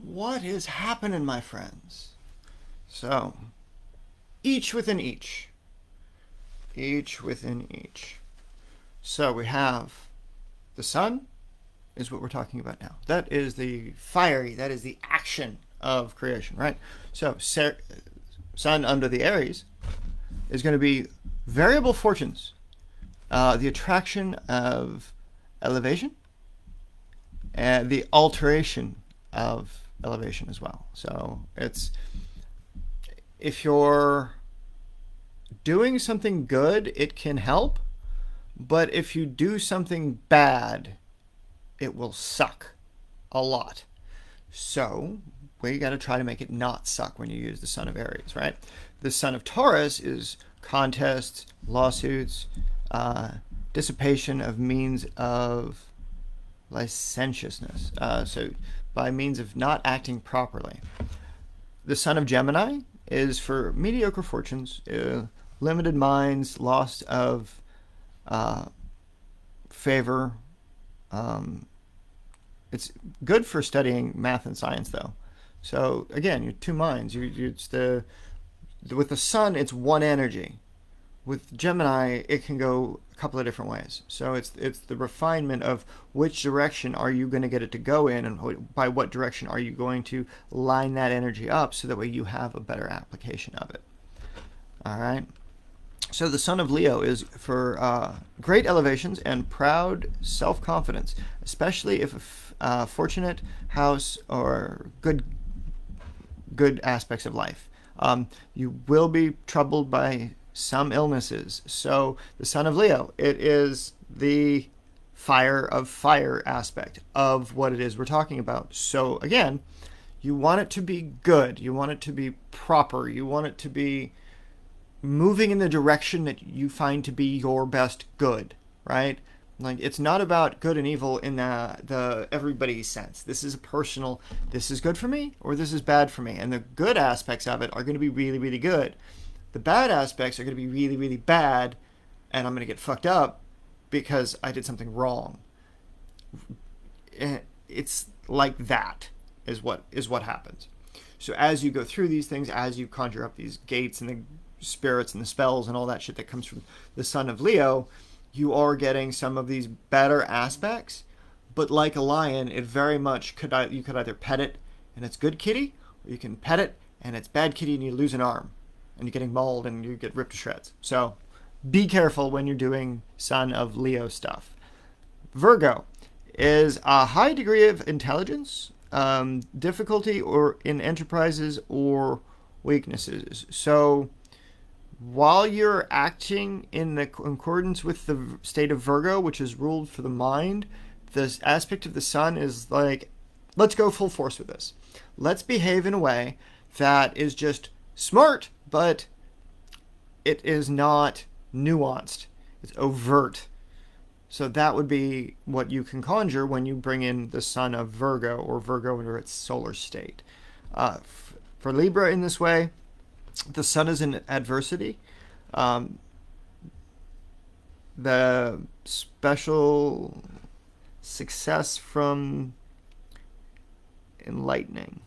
what is happening, my friends? So, each within each. Each within each. So we have the sun is what we're talking about now. That is the fiery, that is the action of creation, right? So sun under the Aries is going to be variable fortunes, the attraction of elevation, and the alteration of elevation as well. So it's if you're doing something good, it can help, but if you do something bad, it will suck a lot. So we got to try to make it not suck when you use the Sun of Aries, right? The Sun of Taurus is contests, lawsuits, uh, dissipation of means of licentiousness. So by means of not acting properly. The Sun of Gemini is for mediocre fortunes, limited minds, loss of uh, favor. It's good for studying math and science, though. So again, you're two minds. It's with the sun, it's one energy. With Gemini, it can go a couple of different ways. So it's the refinement of which direction are you going to get it to go in, and by what direction are you going to line that energy up, so that way you have a better application of it. All right. So the Sun of Leo is for great elevations and proud self-confidence, especially if a fortunate house or good aspects of life. You will be troubled by some illnesses. So the Sun of Leo, it is the fire of fire aspect of what it is we're talking about. So again, you want it to be good. You want it to be proper. You want it to be moving in the direction that you find to be your best good, right? Like, it's not about good and evil in the everybody sense. This is a personal, this is good for me or this is bad for me. And the good aspects of it are going to be really, really good. The bad aspects are going to be really, really bad, and I'm going to get fucked up because I did something wrong. It's like that is what happens. So as you go through these things, as you conjure up these gates and the spirits and the spells and all that shit that comes from the Sun of Leo, you are getting some of these better aspects. But like a lion, it very much you could either pet it and it's good kitty, or you can pet it and it's bad kitty and you lose an arm and you're getting mauled and you get ripped to shreds. So be careful when you're doing Sun of Leo stuff. Virgo is a high degree of intelligence, difficulty or in enterprises or weaknesses. So while you're acting in accordance with the state of Virgo, which is ruled for the mind, this aspect of the sun is like, let's go full force with this. Let's behave in a way that is just smart, but it is not nuanced. It's overt. So that would be what you can conjure when you bring in the sun of Virgo, or Virgo under its solar state. For Libra in this way, the sun is in adversity. The special success from enlightening.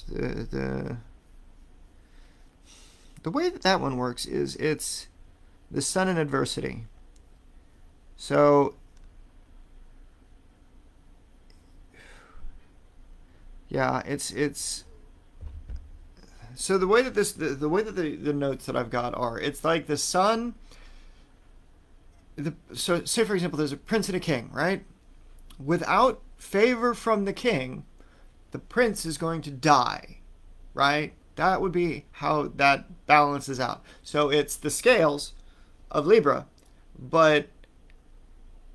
The way that one works is it's the sun in adversity. So yeah, it's so the way that the way that the notes that I've got are, it's like the sun. So say for example, there's a prince and a king, right? Without favor from the king, the prince is going to die, right? That would be how that balances out. So it's the scales of Libra, but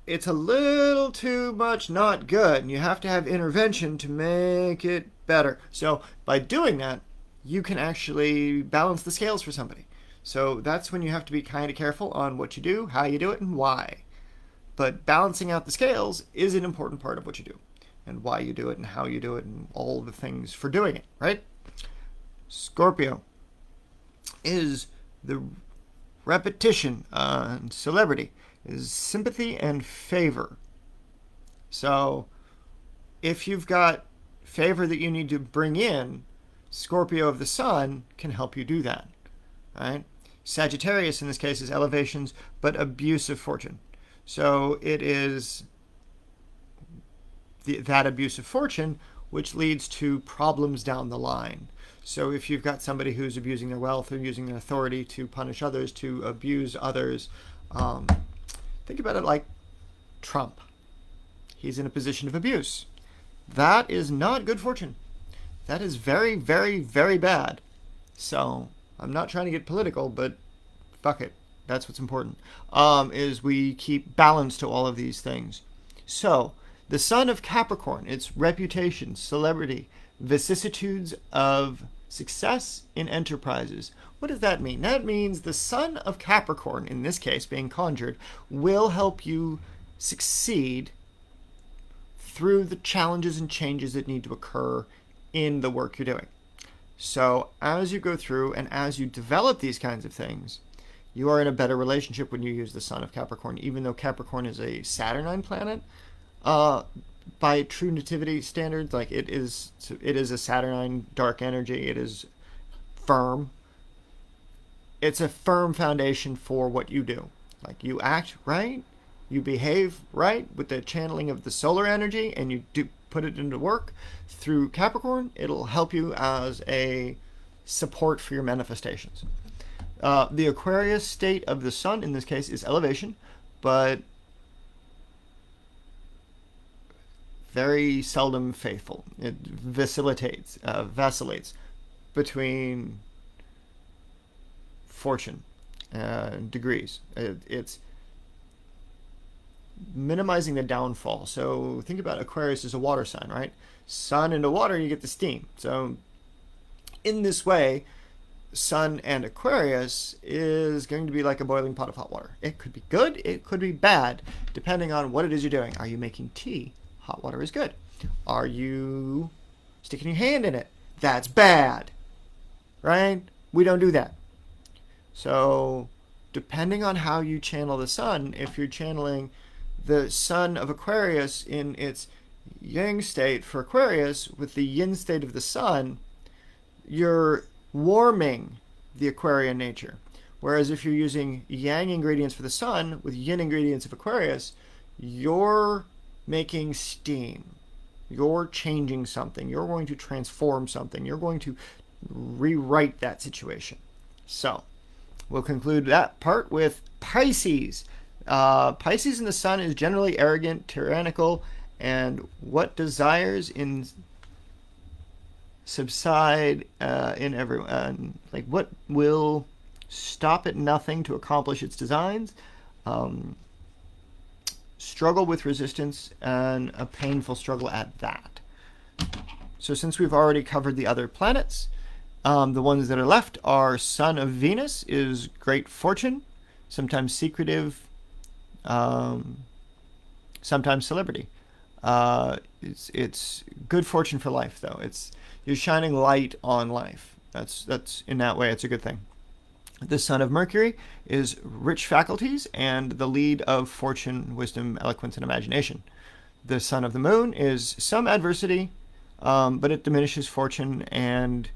it's a little too much not good, and you have to have intervention to make it better. So by doing that, you can actually balance the scales for somebody. So that's when you have to be kind of careful on what you do, how you do it, and why. But balancing out the scales is an important part of what you do, and why you do it, and how you do it, and all the things for doing it, right? Scorpio is the repetition and celebrity, is sympathy and favor. So if you've got favor that you need to bring in, Scorpio of the sun can help you do that. Right? Sagittarius in this case is elevations, but abusive fortune. So it is that abusive fortune which leads to problems down the line. So if you've got somebody who's abusing their wealth or using their authority to punish others, to abuse others, think about it like Trump. He's in a position of abuse. That is not good fortune. That is very, very, very bad. So I'm not trying to get political, but fuck it. That's what's important, is we keep balance to all of these things. So the sun of Capricorn, its reputation, celebrity, vicissitudes of success in enterprises. What does that mean? That means the sun of Capricorn, in this case being conjured, will help you succeed through the challenges and changes that need to occur in the work you're doing. So as you go through and as you develop these kinds of things, you are in a better relationship when you use the sun of Capricorn, even though Capricorn is a Saturnine planet. By true nativity standards, like it is a Saturnine dark energy. It is firm. It's a firm foundation for what you do. Like you act right, you behave right with the channeling of the solar energy, and you do put it into work through Capricorn. It'll help you as a support for your manifestations. The Aquarius state of the sun in this case is elevation, but very seldom faithful. It vacillates between fortune degrees. It's minimizing the downfall. So think about Aquarius as a water sign, right? Sun into water, you get the steam. So in this way, Sun and Aquarius is going to be like a boiling pot of hot water. It could be good, it could be bad, depending on what it is you're doing. Are you making tea? Hot water is good. Are you sticking your hand in it? That's bad. Right? We don't do that. So, depending on how you channel the sun, if you're channeling the sun of Aquarius in its yang state for Aquarius with the yin state of the sun, you're warming the Aquarian nature. Whereas if you're using yang ingredients for the sun with yin ingredients of Aquarius, you're making steam. You're changing something. You're going to transform something. You're going to rewrite that situation. So, we'll conclude that part with Pisces. Pisces in the sun is generally arrogant, tyrannical, and what desires in subside in everyone. Like what will stop at nothing to accomplish its designs. Struggle with resistance, and a painful struggle at that. So since we've already covered the other planets, the ones that are left are Sun of Venus is great fortune, sometimes secretive, sometimes celebrity. It's good fortune for life, though. You're shining light on life. That's in that way, it's a good thing. The Sun of Mercury is rich faculties and the lead of fortune, wisdom, eloquence, and imagination. The Sun of the Moon is some adversity, but it diminishes fortune and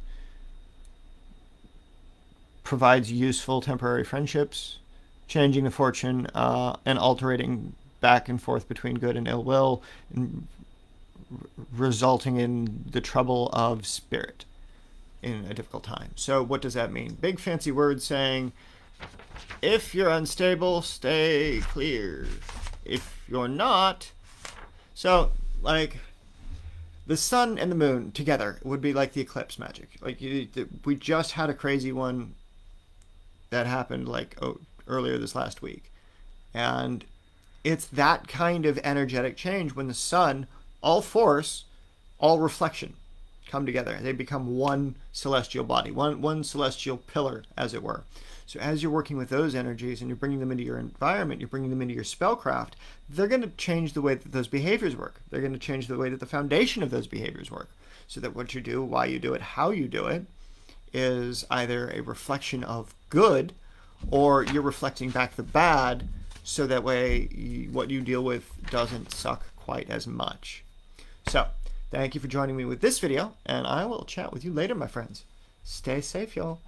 provides useful temporary friendships, changing the fortune and alternating back and forth between good and ill will, and resulting in the trouble of spirit in a difficult time. So what does that mean? Big fancy words saying, if you're unstable, stay clear. If you're not... So, like, the sun and the moon together would be like the eclipse magic. Like, we just had a crazy one that happened, like, earlier this last week. And it's that kind of energetic change when the sun, all force, all reflection, come together. They become one celestial body, one celestial pillar, as it were. So as you're working with those energies and you're bringing them into your environment, you're bringing them into your spellcraft, they're going to change the way that those behaviors work. They're going to change the way that the foundation of those behaviors work. So that what you do, why you do it, how you do it, is either a reflection of good, or you're reflecting back the bad, so that way what you deal with doesn't suck quite as much. So Thank you for joining me with this video, and I will chat with you later, my friends. Stay safe, y'all.